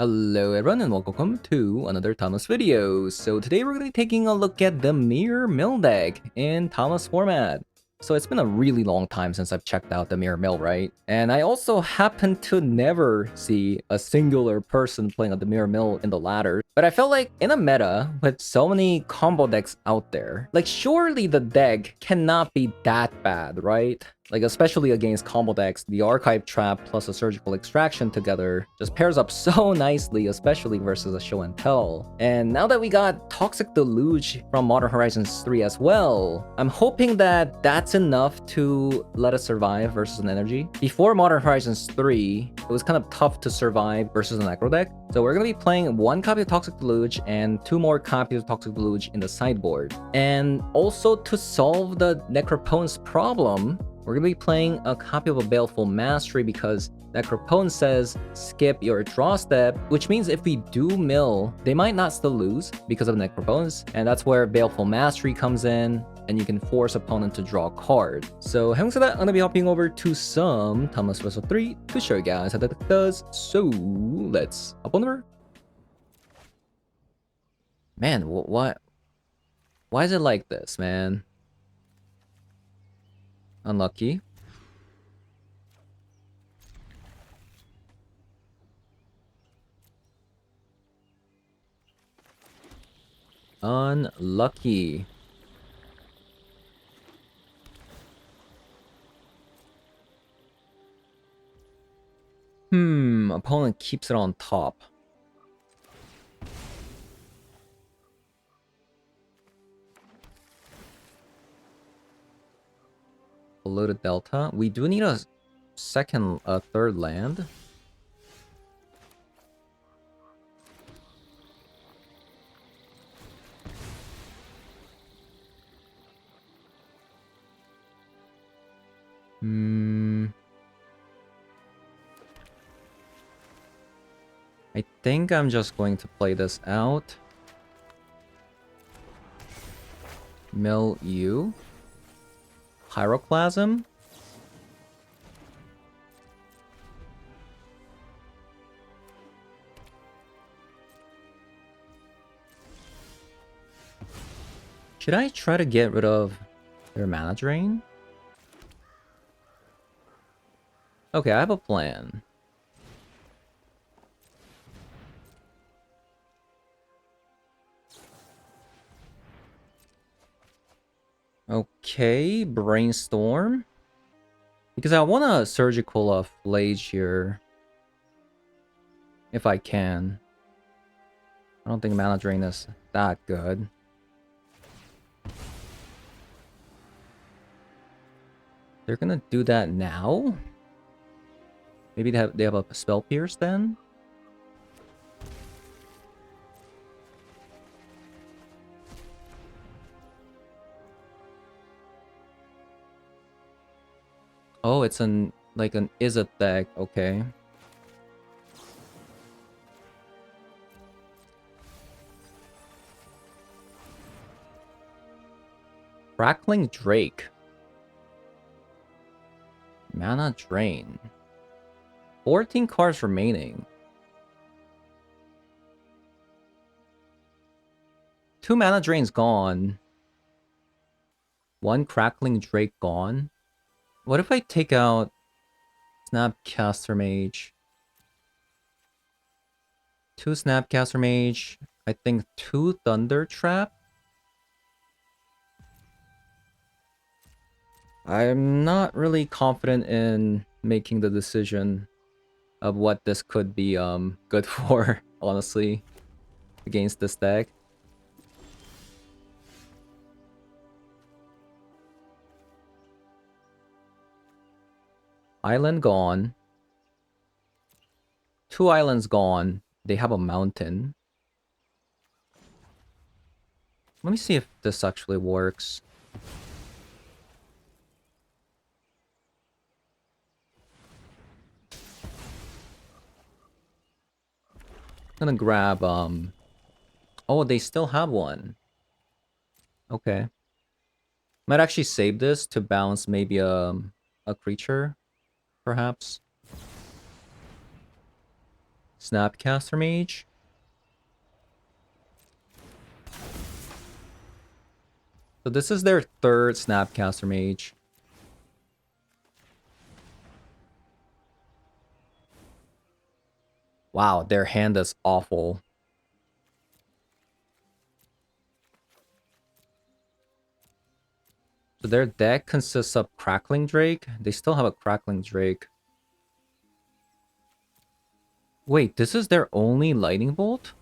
Hello everyone and welcome to another Thomas video. So today we're going to be taking a look at the Mirror Mill deck in Thomas format. So it's been a really long time since I've checked out the Mirror Mill, right? And I also happen to never see a singular person playing at the Mirror Mill in the ladder. But I felt like in a meta with so many combo decks out there, like surely the deck cannot be that bad, right? Like, especially against combo decks, the Archive Trap plus a Surgical Extraction together just pairs up so nicely, especially versus a Show and Tell. And now that we got Toxic Deluge from Modern Horizons 3 as well, I'm hoping that that's enough to let us survive versus an Energy. Before Modern Horizons 3, it was kind of tough to survive versus an Aggro deck. So we're going to be playing one copy of Toxic Deluge and two more copies of Toxic Deluge in the sideboard. And also to solve the Necropone's problem, we're going to be playing a copy of a Baleful Mastery because Necropone says skip your draw step, which means if we do mill, they might not still lose because of Necropones, and that's where Baleful Mastery comes in, and you can force opponent to draw a card. So having said that, I'm going to be hopping over to some Thomas Weasel 3 to show you guys how that does. So let's hop on over. Man, why is it like this, man? Unlucky. Unlucky. Opponent keeps it on top. Below the delta. We do need a third land. I think I'm just going to play this out. Mill you. Pyroclasm. Should I try to get rid of their mana drain? Okay, I have a plan. Okay, brainstorm. Because I want a surgical Flage here. If I can. I don't think mana drain is that good. They're gonna do that now? Maybe they have a Spell Pierce then? Oh, it's like an Izzet deck, okay. Crackling Drake. Mana drain. 14 cards remaining. 2 mana drains gone. 1 Crackling Drake gone. What if I take out Snapcaster Mage? 2 Snapcaster Mage. I think 2 Thunder Trap. I'm not really confident in making the decision of what this could be good for, honestly, against this deck. Island gone. 2 islands gone. They have a mountain. Let me see if this actually works. I'm gonna grab, oh, they still have one. Okay. Might actually save this to bounce maybe a creature, perhaps. Snapcaster Mage. So this is their third Snapcaster Mage. Wow, their hand is awful. So their deck consists of Crackling Drake. They still have a Crackling Drake. Wait, this is their only Lightning Bolt?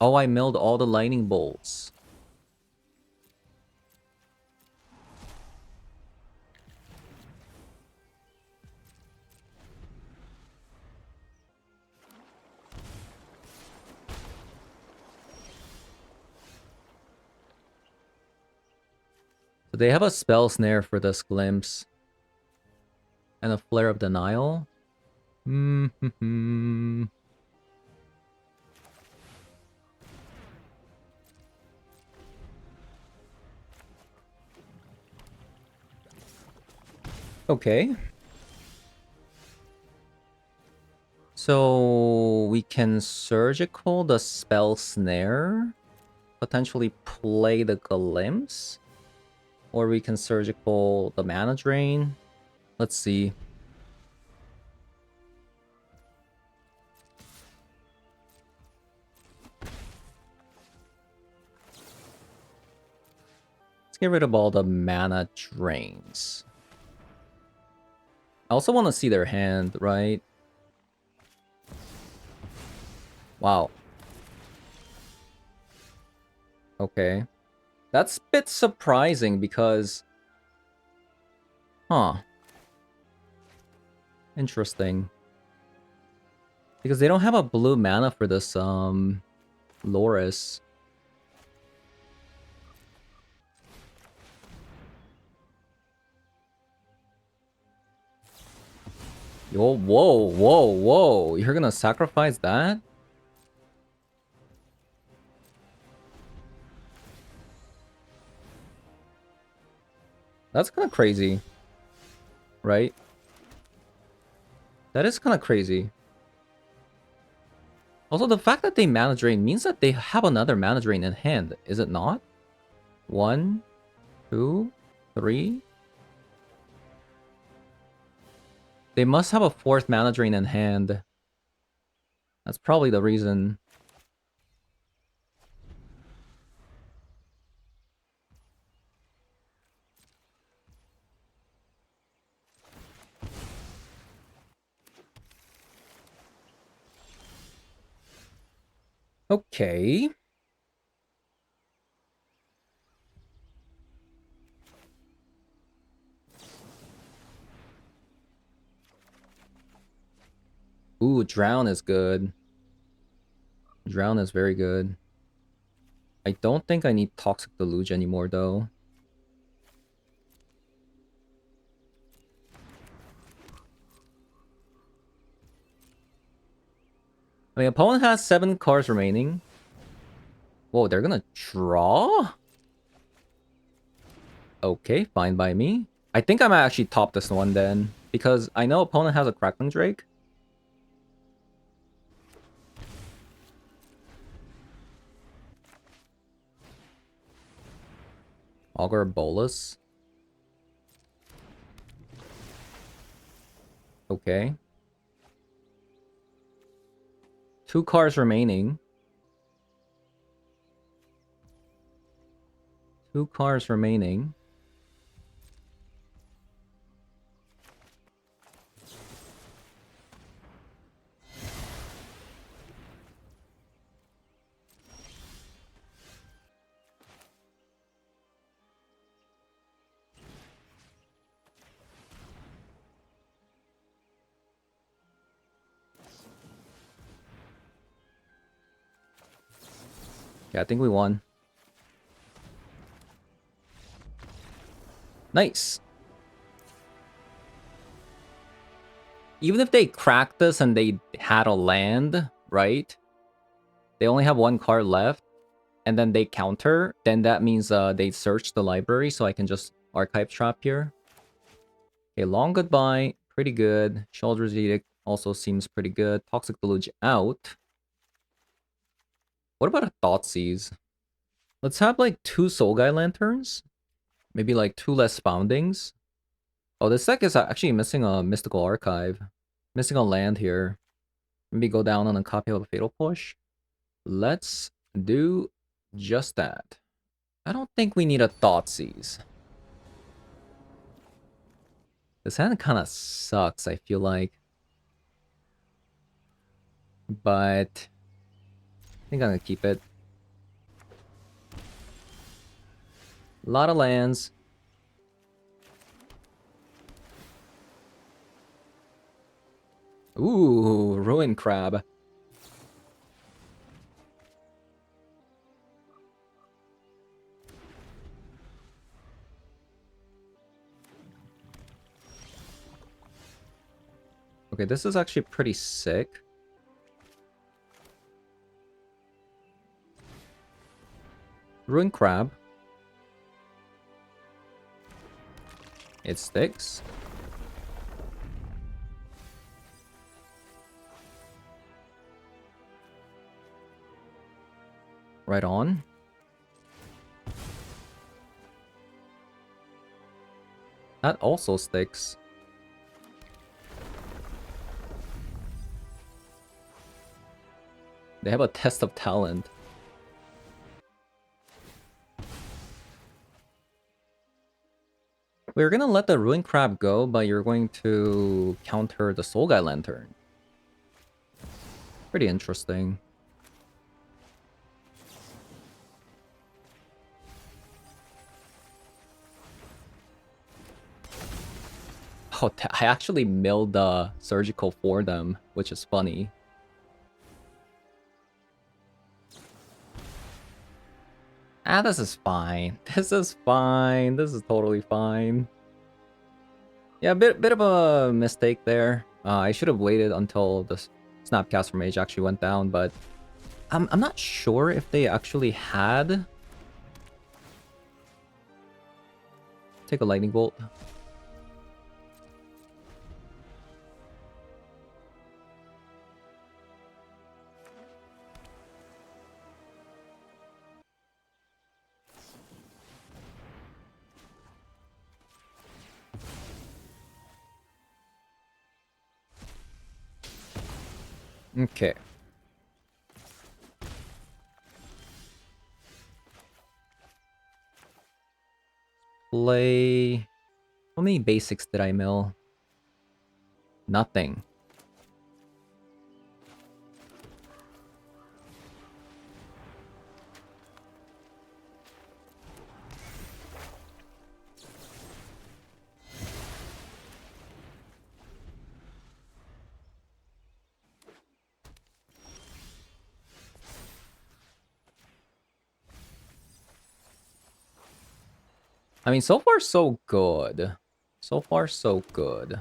Oh, I milled all the Lightning Bolts. So they have a Spell Snare for this Glimpse. And a Flare of Denial. Okay. So we can Surgical the Spell Snare. Potentially play the Glimpse. Or we can Surgical the Mana Drain. Let's see. Let's get rid of all the Mana Drains. I also want to see their hand, right? Wow. Okay. That's a bit surprising because... Huh. Interesting. Because they don't have a blue mana for this, Loris. Yo, whoa. You're gonna sacrifice that? That's kind of crazy. Right? That is kind of crazy. Also, the fact that they mana drain means that they have another mana drain in hand, is it not? 1, 2, 3. They must have a fourth mana drain in hand. That's probably the reason. Okay. Ooh, Drown is good. Drown is very good. I don't think I need Toxic Deluge anymore, though. I mean, opponent has 7 cards remaining. Whoa, they're gonna draw? Okay, fine by me. I think I might actually top this one then. Because I know opponent has a Crackling Drake. Augur Bolus. Okay. 2 cards remaining. 2 cards remaining. Yeah, I think we won. Nice. Even if they cracked this and they had a land, right? They only have 1 card left. And then they counter. Then that means they search the library. So I can just Archive Trap here. Okay, Long Goodbye. Pretty good. Shoulder's Edict. Also seems pretty good. Toxic Deluge out. What about a Thoughtseize? Let's have like 2 Soul Guy Lanterns. Maybe like 2 less Foundings. Oh, this deck is actually missing a Mystical Archive. Missing a land here. Maybe go down on a copy of a Fatal Push. Let's do just that. I don't think we need a Thoughtseize. This hand kind of sucks, I feel like. But I think I'm gonna keep it. A lot of lands. Ooh, Ruin Crab. Okay, this is actually pretty sick. Ruin Crab. It sticks. Right on. That also sticks. They have a test of talent. We're gonna let the Ruin Crab go, but you're going to counter the Soul Guy Lantern. Pretty interesting. Oh, I actually milled the Surgical for them, which is funny. Ah, this is fine. This is fine. This is totally fine. Yeah, bit of a mistake there. I should have waited until the Snapcaster Mage actually went down, but I'm not sure if they actually had. Take a Lightning Bolt. Okay. Play... How many basics did I mill? Nothing. I mean, so far so good. So far so good.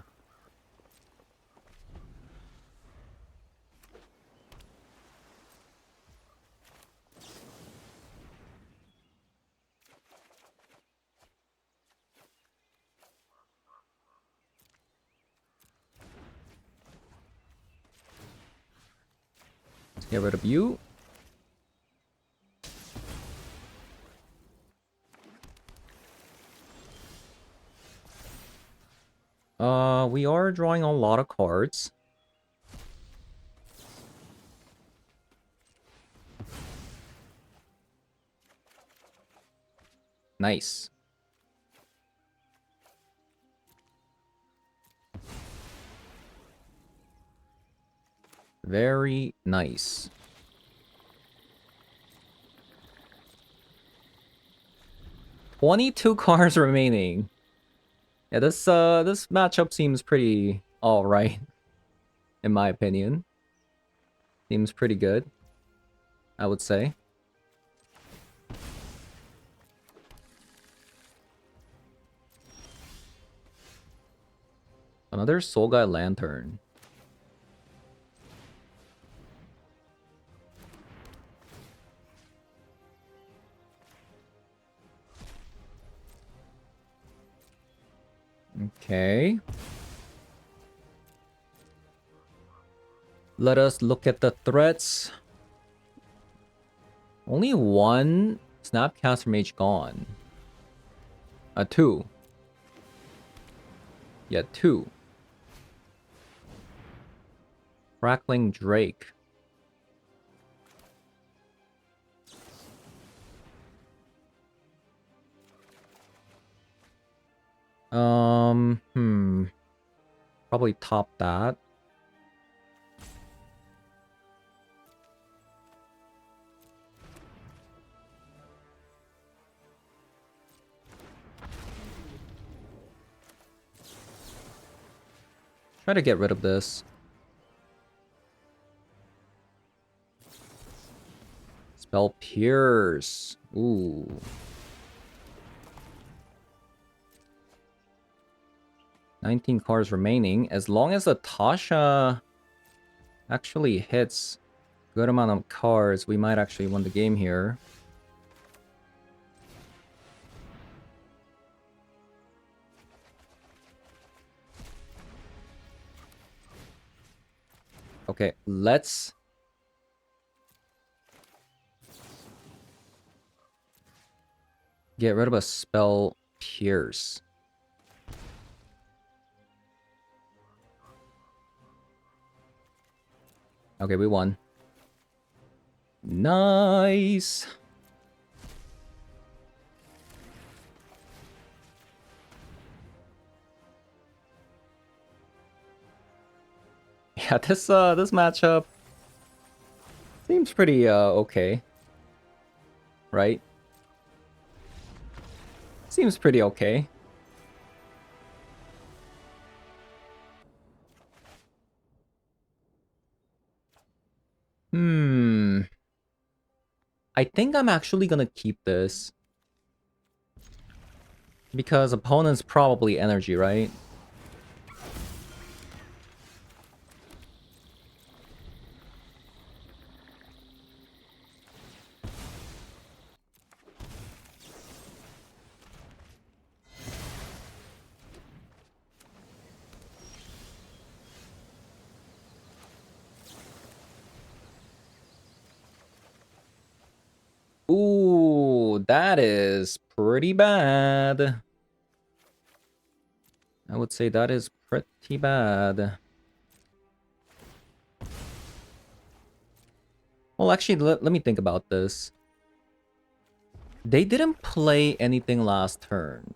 Let's get rid of you. We are drawing a lot of cards. Nice. Very nice. $22 cards remaining. Yeah, this matchup seems pretty alright, in my opinion. Seems pretty good, I would say. Another Soul Guy Lantern. Okay. Let us look at the threats. Only one Snapcaster Mage gone. Two. Yeah, two. Crackling Drake. Probably top that. Try to get rid of this. Spell Pierce. Ooh. $19 cards remaining. As long as the Tasha actually hits good amount of cards, we might actually win the game here. Okay, let's get rid of a Spell Pierce. Okay, we won. Nice! Yeah, this matchup seems pretty okay. Right? Seems pretty okay. I think I'm actually gonna keep this. Because opponent's probably energy, right? Ooh, that is pretty bad. I would say that is pretty bad. Well, actually, let me think about this. They didn't play anything last turn.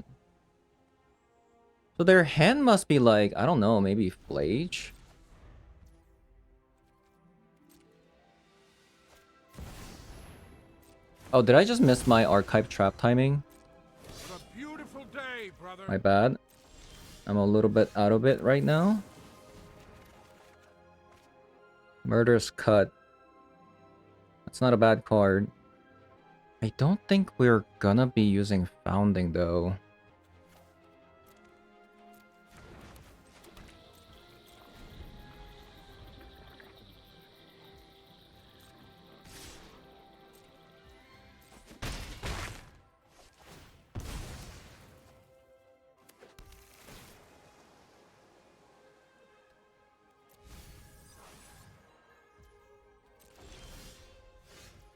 So their hand must be like, I don't know, maybe Flage? Oh, did I just miss my Archive Trap timing? What a beautiful day, brother. My bad. I'm a little bit out of it right now. Murderous Cut. That's not a bad card. I don't think we're gonna be using Founding, though.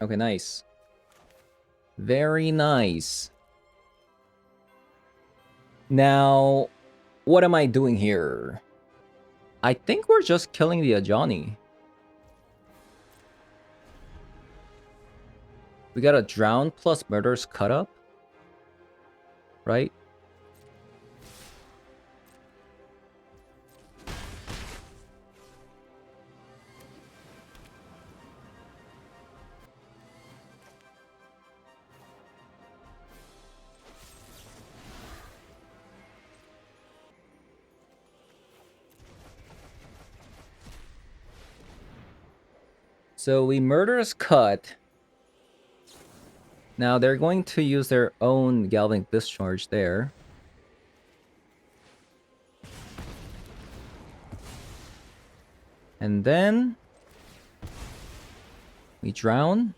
Okay, nice. Very nice. Now, what am I doing here? I think we're just killing the Ajani. We got a Drown plus Murder's Cut Up. Right? So we Murderous Cut. Now they're going to use their own Galvanic Discharge there. And then we Drown.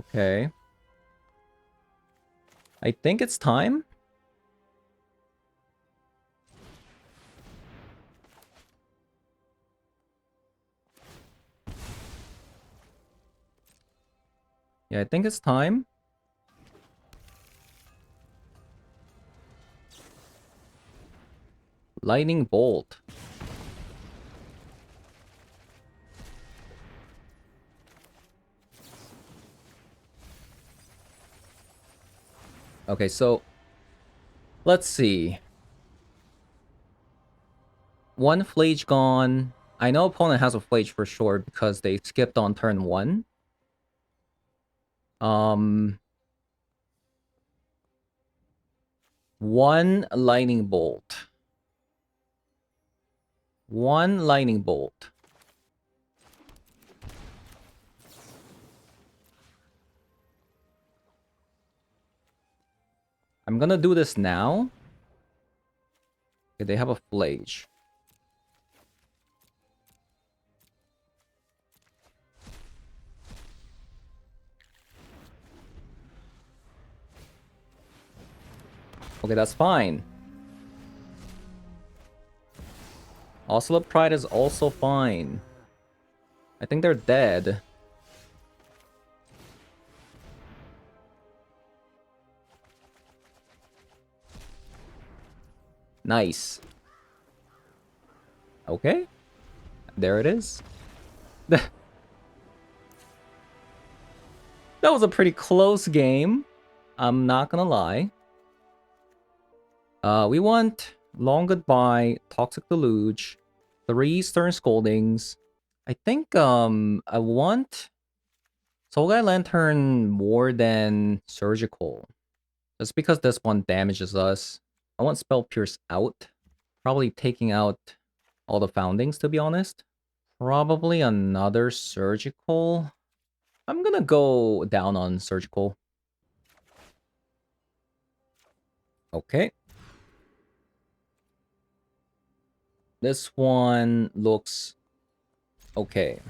Okay. I think it's time. Yeah, I think it's time. Lightning bolt. Okay, so let's see. One Flage gone. I know opponent has a Flage for sure because they skipped on turn 1. One lightning bolt. One lightning bolt. I'm gonna do this now. Okay, they have a Flage. Okay, that's fine. Ocelot Pride is also fine. I think they're dead. Nice. Okay. There it is. That was a pretty close game. I'm not gonna lie. We want Long Goodbye, Toxic Deluge, 3 Stern Scoldings. I think I want Soul Guy Lantern more than Surgical. Just because this one damages us. I want Spell Pierce out. Probably taking out all the foundings, to be honest. Probably another Surgical. I'm gonna go down on Surgical. Okay. This one looks okay.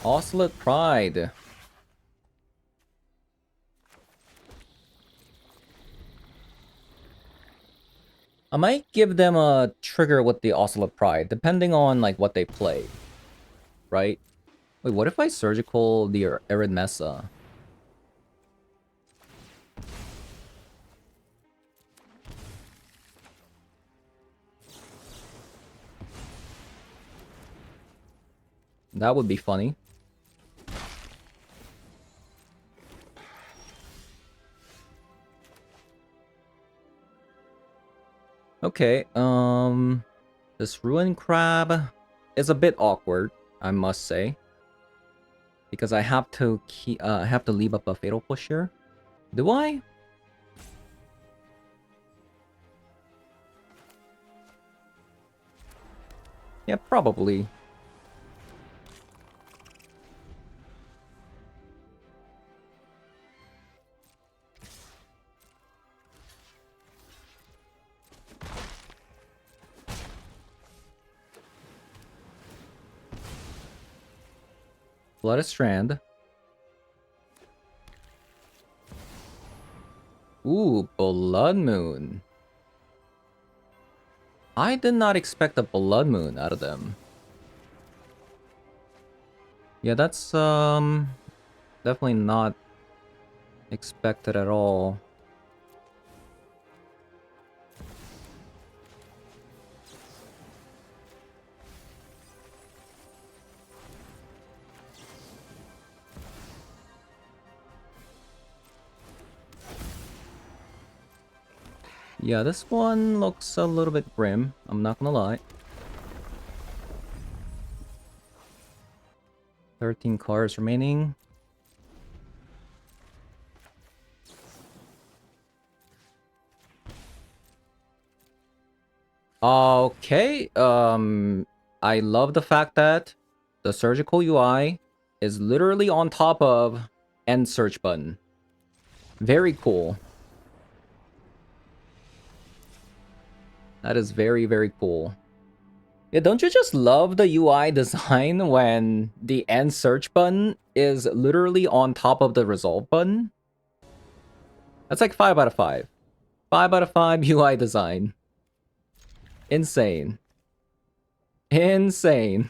Ocelot Pride. I might give them a trigger with the Ocelot Pride, depending on like what they play. Right? Wait, what if I Surgical the Arid Mesa? That would be funny. Okay, this Ruin Crab is a bit awkward, I must say. Because I have to leave up a Fatal Push here. Do I? Yeah, probably. Blooded Strand. Ooh, Blood Moon. I did not expect a Blood Moon out of them. Yeah, that's definitely not expected at all. Yeah, this one looks a little bit grim, I'm not gonna lie. 13 cards remaining. Okay, I love the fact that the Surgical UI is literally on top of End Search button. Very cool. That is very, very cool. Yeah, don't you just love the UI design when the end search button is literally on top of the resolve button? That's like 5 out of 5. 5 out of 5 UI design. Insane. Insane.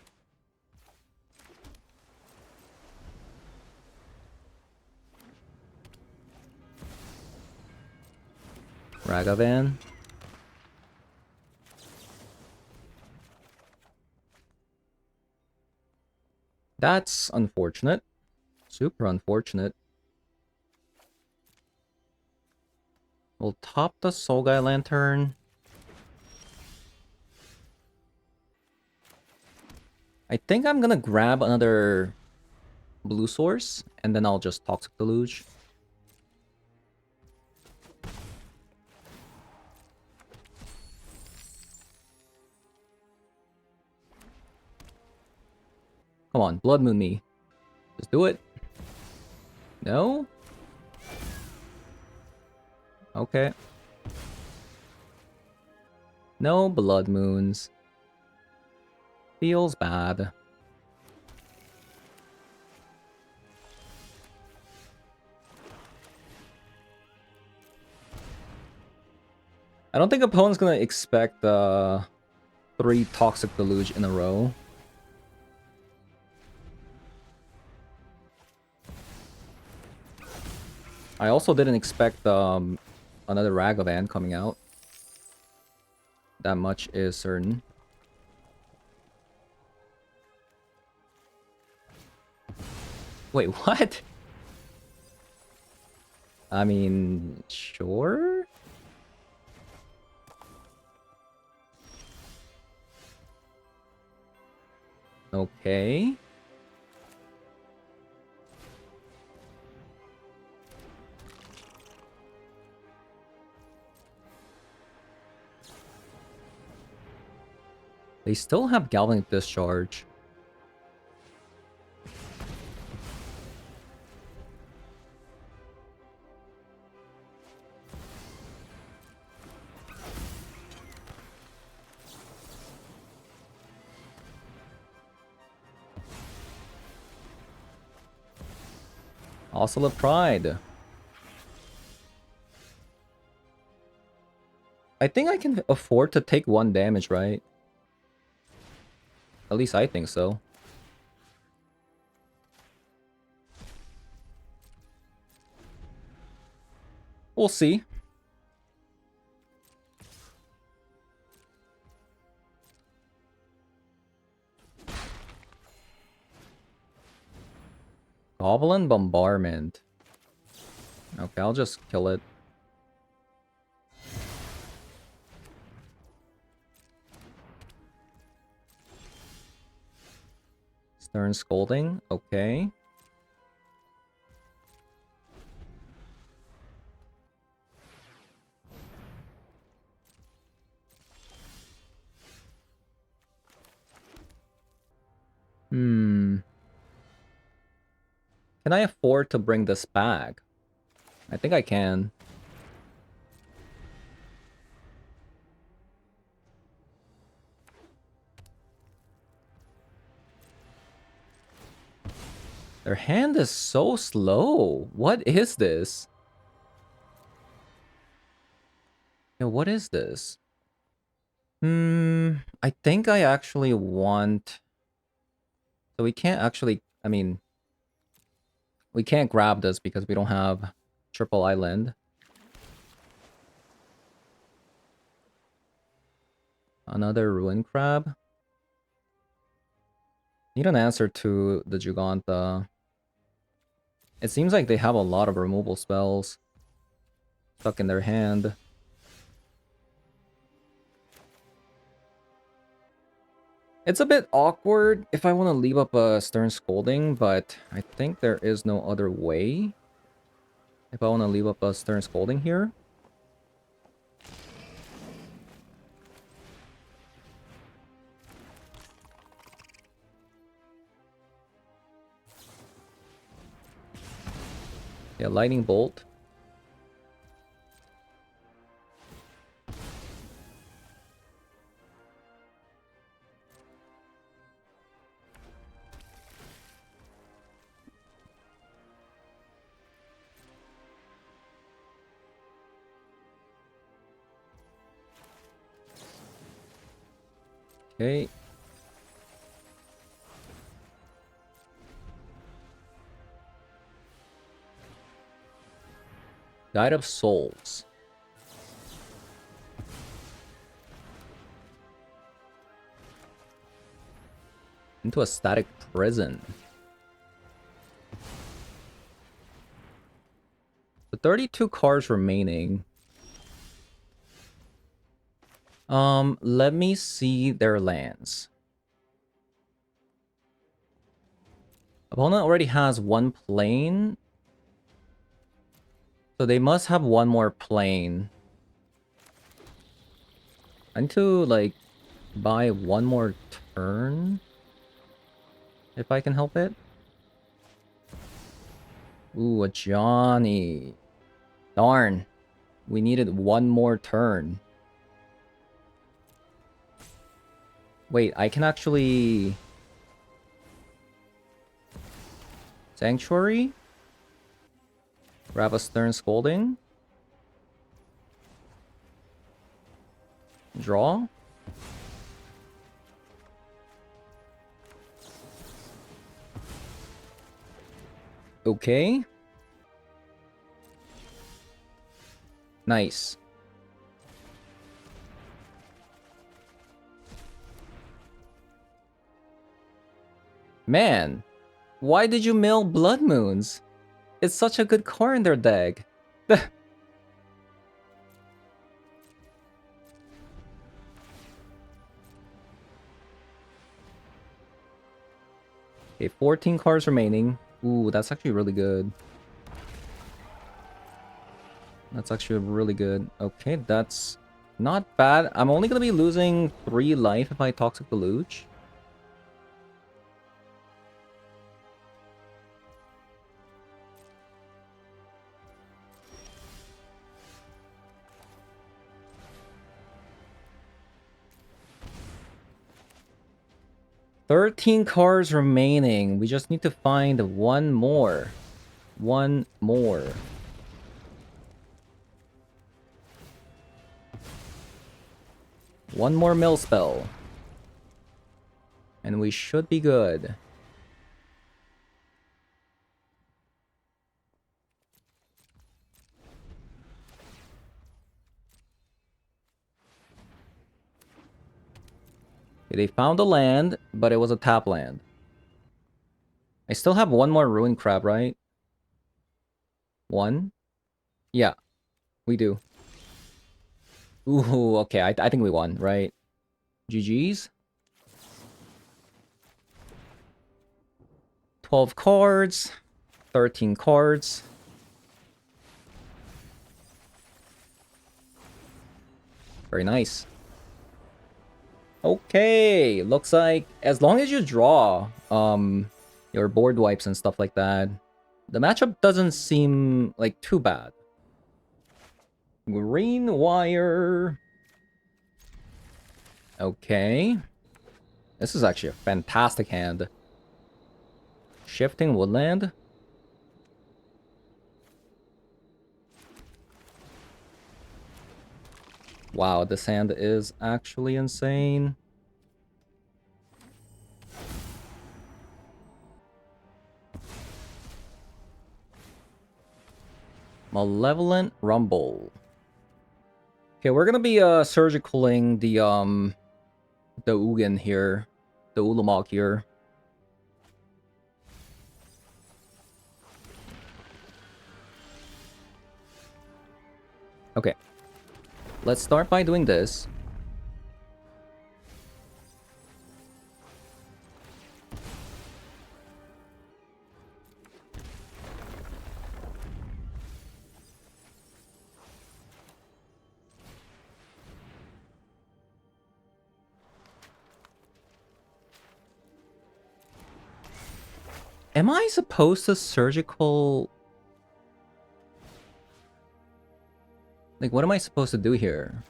Ragavan. That's unfortunate. Super unfortunate. We'll top the Soul Guy Lantern. I think I'm gonna grab another blue source, and then I'll just Toxic Deluge. Come on, Blood Moon me. Just do it. No? Okay. No Blood Moons. Feels bad. I don't think opponent's gonna expect 3 Toxic Deluge in a row. I also didn't expect another Ragavan coming out. That much is certain. Wait, what? I mean, sure? Okay. They still have Galvanic Discharge. Also Pride. I think I can afford to take 1 damage, right? At least I think so. We'll see. Goblin Bombardment. Okay, I'll just kill it. Stern Scolding. Okay. Hmm. Can I afford to bring this back? I think I can. Their hand is so slow. What is this? Yeah, what is this? I think I actually want... So we can't actually... I mean... We can't grab this because we don't have Triple Island. Another Ruin Crab. Need an answer to the Giganta. It seems like they have a lot of removal spells stuck in their hand. It's a bit awkward if I want to leave up a Stern Scolding, but I think there is no other way. If I want to leave up a Stern Scolding here. Yeah, Lightning Bolt. Okay. Guide of Souls. Into a static prison. The 32 cards remaining. Let me see their lands. Opponent already has one plane. So they must have one more plane. I need to, like, buy one more turn. If I can help it. Ooh, a Johnny. Darn. We needed one more turn. Wait, I can actually... Sanctuary? Grab a Stern Scolding? Draw? Okay. Nice. Man, why did you mill Blood Moons? It's such a good card in their deck. Okay, 14 cards remaining. Ooh, that's actually really good. That's actually really good. Okay, that's not bad. I'm only going to be losing 3 life if I Toxic Deluge. $13 cards remaining. We just need to find one more. One more. One more mill spell. And we should be good. Okay, they found a land, but it was a tap land. I still have one more Ruin Crab, right? One? Yeah, we do. Ooh, okay, I think we won, right? GG's. 12 cards. 13 cards. Very nice. Okay, looks like as long as you draw your board wipes and stuff like that, the matchup doesn't seem like too bad. Green wire. Okay. This is actually a fantastic hand. Shifting Woodland. Wow, this hand is actually insane. Malevolent Rumble. Okay, we're gonna be surgicaling the Ugin here. The Ulamog here. Okay. Let's start by doing this. Am I supposed to surgical... Like, what am I supposed to do here?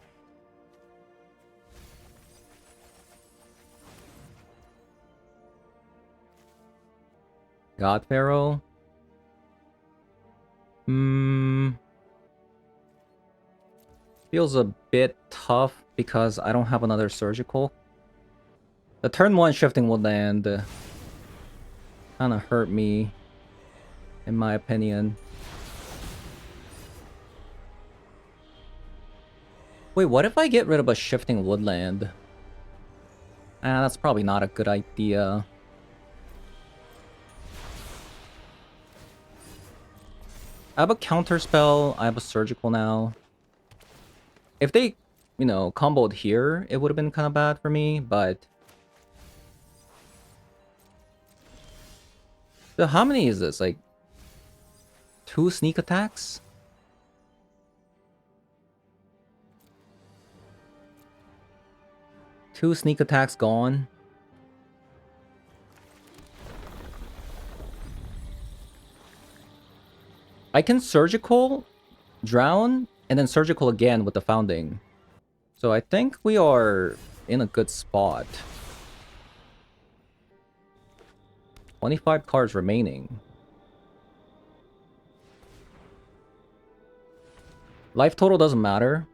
God Pharaoh? Feels a bit tough because I don't have another surgical. The turn 1 shifting woodland kind of hurt me, in my opinion. Wait, what if I get rid of a shifting woodland? Ah, that's probably not a good idea. I have a counter spell. I have a surgical now. If they, you know, comboed here, it would have been kind of bad for me, but... So how many is this? Like, 2 sneak attacks? Two sneak attacks gone. I can surgical, drown, and then surgical again with the founding. So I think we are in a good spot. 25 cards remaining. Life total doesn't matter.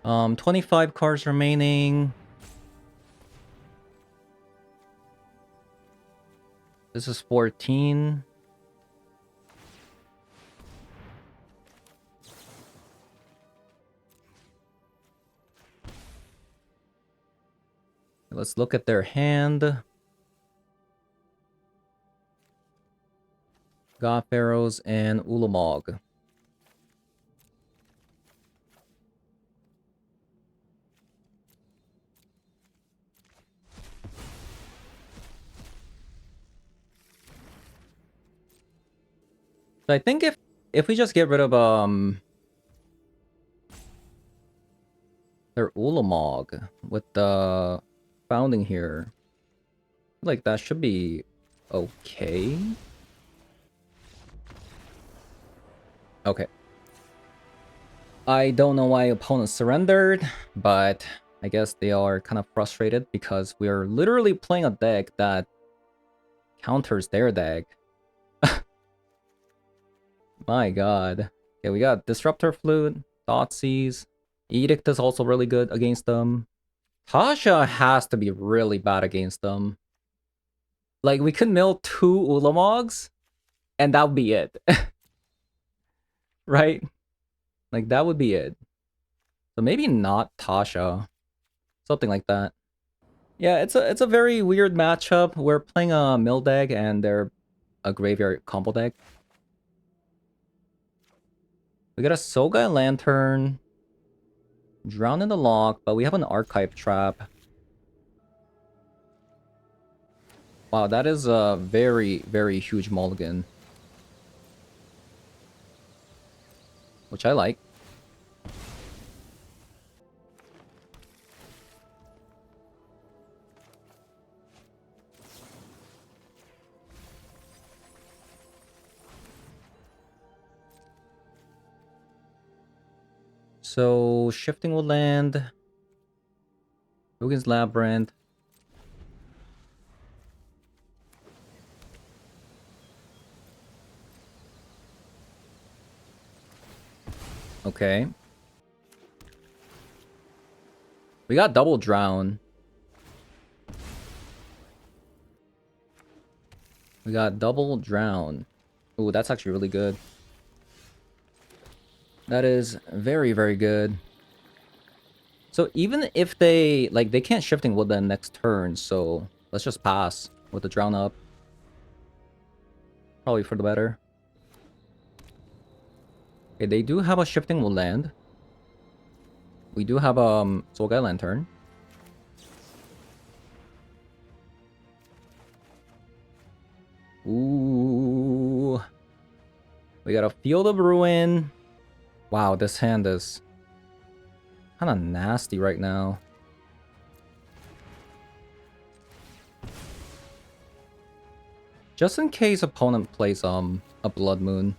Um, 25 cards remaining. This is 14. Let's look at their hand. God Pharaohs and Ulamog. So I think if we just get rid of their Ulamog with the founding here, like that should be okay. Okay. I don't know why opponents surrendered, but I guess they are kind of frustrated because we're literally playing a deck that counters their deck. My god. Okay, we got Disruptor Flute, Thoughtseize. Edict is also really good against them. Tasha has to be really bad against them. Like, we could mill 2 Ulamogs, and that would be it. Right? Like, that would be it. So maybe not Tasha. Something like that. Yeah, it's a very weird matchup. We're playing a mill deck, and they're a graveyard combo deck. We got a Sogai Lantern. Drown in the Lock, but we have an Archive Trap. Wow, that is a very, very huge mulligan. Which I like. So, Shifting Woodland. Rugen's Labyrinth. Okay. We got double drown. We got double drown. Ooh, that's actually really good. That is very, very good. So even if they, like, they can't shifting woodland next turn, so let's just pass with the drown up. Probably for the better. Okay, they do have a shifting woodland. We do have Soulguy Lantern. Ooh. We got a Field of Ruin. Wow, this hand is kind of nasty right now. Just in case opponent plays a Blood Moon.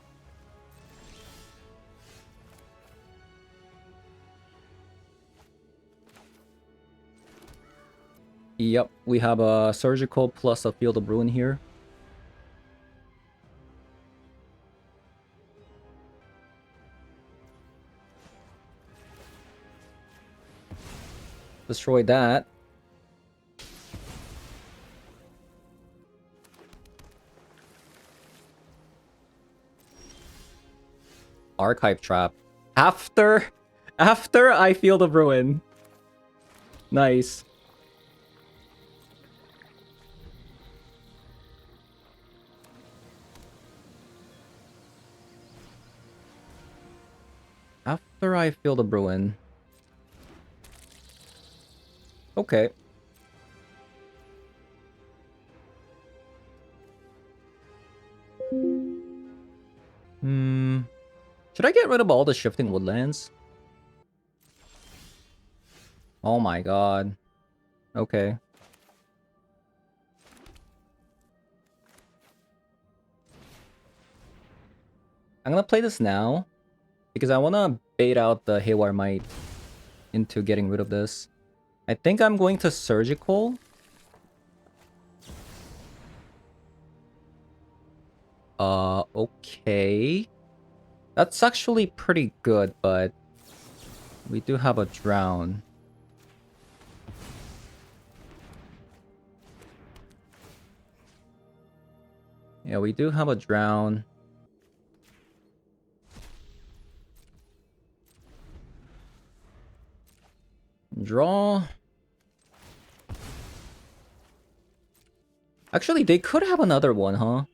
Yep, we have a Surgical plus a Field of Ruin here. Destroy that. Archive trap. After I feel the ruin. Nice. After I feel the ruin. Okay. Should I get rid of all the shifting woodlands? Oh my god. Okay. I'm gonna play this now because I wanna bait out the Haywire Might into getting rid of this. I think I'm going to Surgical. Okay. That's actually pretty good, but we do have a Drown. Yeah, we do have a Drown. Draw. Actually, they could have another one, huh?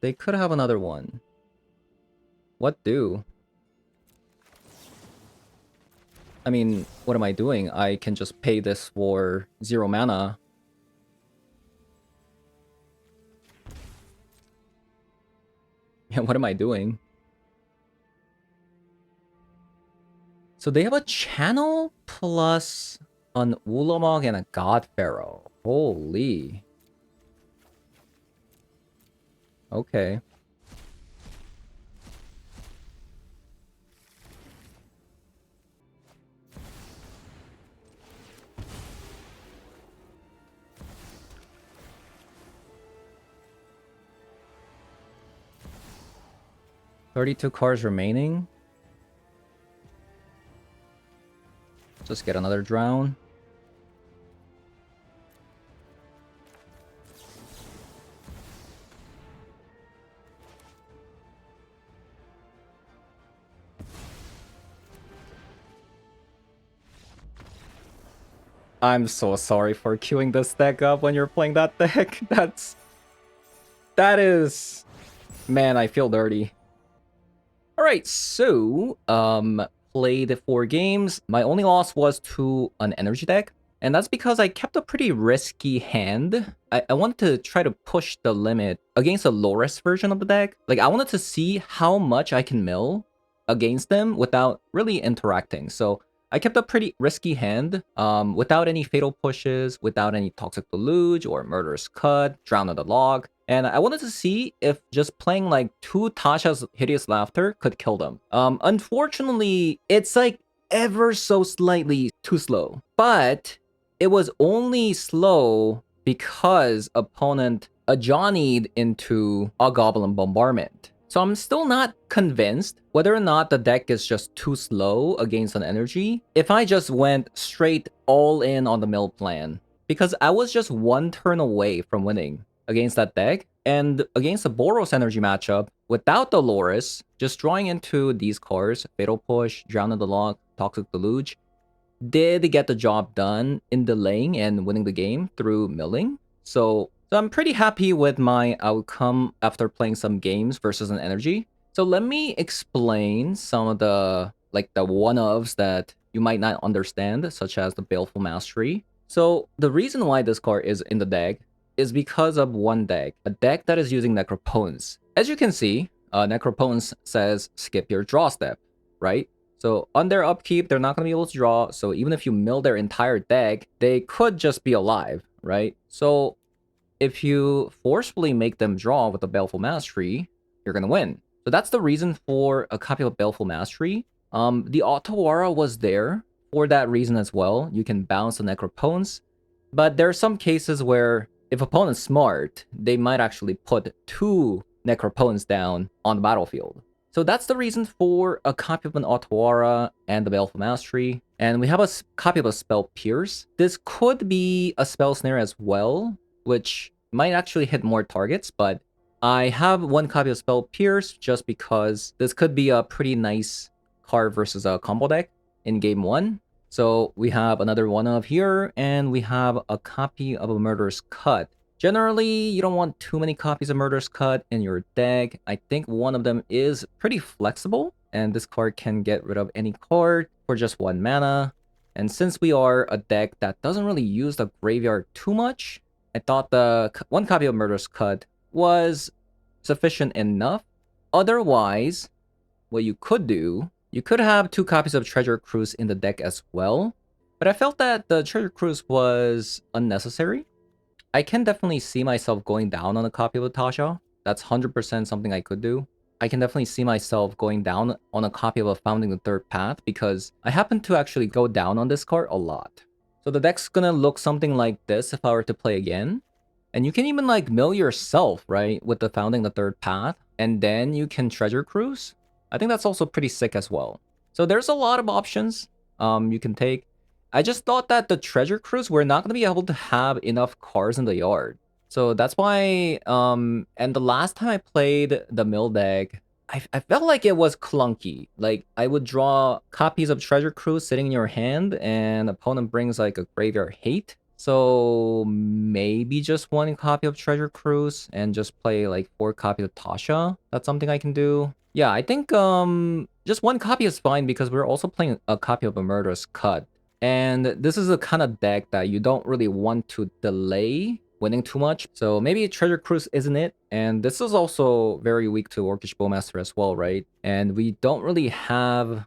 They could have another one. What do? I mean, what am I doing? I can just pay this for 0 mana. Yeah, what am I doing? So they have a channel plus an Ulamog and a God Pharaoh. Holy. Okay. $32 cards remaining. Just get another Drown. I'm so sorry for queuing this deck up when you're playing that deck. That is... Man, I feel dirty. Alright, so, played 4 games. My only loss was to an energy deck. And that's because I kept a pretty risky hand. I wanted to try to push the limit against the low-risk version of the deck. Like, I wanted to see how much I can mill against them without really interacting. So I kept a pretty risky hand, without any fatal pushes, without any toxic deluge or murderous cut, drown on the log. And I wanted to see if just playing like 2 Tasha's Hideous Laughter could kill them. Unfortunately, it's like ever so slightly too slow. But it was only slow because opponent Johnny'd into a Goblin Bombardment. So I'm still not convinced whether or not the deck is just too slow against an energy if I just went straight all in on the mill plan. Because I was just 1 turn away from winning against that deck, and against the Boros energy matchup, without the Loris, just drawing into these cards, Fatal Push, Drown in the Log, Toxic Deluge, did get the job done in delaying and winning the game through milling. So I'm pretty happy with my outcome after playing some games versus an energy. So let me explain some of the one-ofs that you might not understand, such as the Baleful Mastery. So the reason why this card is in the deck is because of one deck, a deck that is using Necropotence. As you can see, Necropotence says skip your draw step, right? So on their upkeep, they're not going to be able to draw, so even if you mill their entire deck, they could just be alive, right? So if you forcefully make them draw with the Baleful Mastery, you're going to win. So that's the reason for a copy of Baleful Mastery. The Otawara was there for that reason as well. You can bounce the Necropotence, but there are some cases where if opponent's smart, they might actually put 2 Necropotence down on the battlefield. So that's the reason for a copy of an Otawara and the Baleful Mastery. And we have a copy of a Spell Pierce. This could be a Spell Snare as well, which might actually hit more targets, but I have one copy of Spell Pierce just because this could be a pretty nice card versus a combo deck in game 1. So we have another one of here, and we have a copy of a Murderous Cut. Generally, you don't want too many copies of Murderous Cut in your deck. I think one of them is pretty flexible, and this card can get rid of any card for just 1 mana. And since we are a deck that doesn't really use the graveyard too much, I thought the one copy of Murderous Cut was sufficient enough. Otherwise, what you could do, you could have 2 copies of Treasure Cruise in the deck as well. But I felt that the Treasure Cruise was unnecessary. I can definitely see myself going down on a copy of Tasha. That's 100% something I could do. I can definitely see myself going down on a copy of a Founding the Third Path because I happen to actually go down on this card a lot. So the deck's gonna look something like this if I were to play again. And you can even like mill yourself, right, with the Founding the Third Path, and then you can Treasure Cruise. I think that's also pretty sick as well. So there's a lot of options you can take. I just thought that the Treasure Cruise, we're not going to be able to have enough cards in the yard. So that's why, and the last time I played the mill deck, I felt like it was clunky. Like, I would draw copies of Treasure Cruise sitting in your hand, and opponent brings like a Graveyard Hate. So maybe just 1 copy of Treasure Cruise and just play like 4 copies of Tasha. That's something I can do. Yeah, I think just 1 copy is fine because we're also playing a copy of a Murderous Cut. And this is a kind of deck that you don't really want to delay winning too much. So maybe Treasure Cruise isn't it. And this is also very weak to Orcish Bowmaster as well, right? And we don't really have,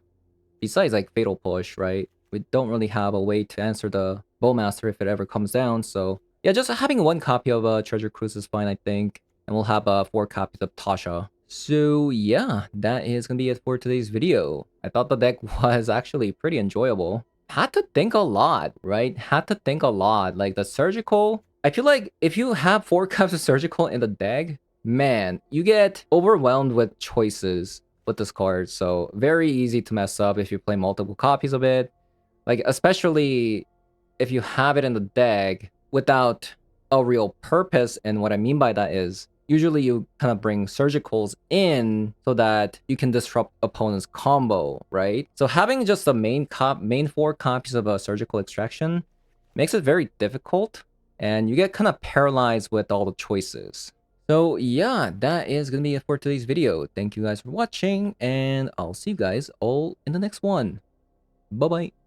besides like Fatal Push, right? We don't really have a way to answer the Bowmaster if it ever comes down. So yeah, just having 1 copy of Treasure Cruise is fine, I think. And we'll have 4 copies of Tasha. So yeah, that is going to be it for today's video. I thought the deck was actually pretty enjoyable. Had to think a lot, right? Had to think a lot. Like the Surgical, I feel like if you have 4 copies of Surgical in the deck, man, you get overwhelmed with choices with this card. So very easy to mess up if you play multiple copies of it. Like especially if you have it in the deck without a real purpose. And what I mean by that is usually you kind of bring Surgicals in so that you can disrupt opponent's combo, right? So having just the main 4 copies of a Surgical Extraction makes it very difficult, and you get kind of paralyzed with all the choices. So yeah, that is going to be it for today's video. Thank you guys for watching, and I'll see you guys all in the next one. Bye-bye.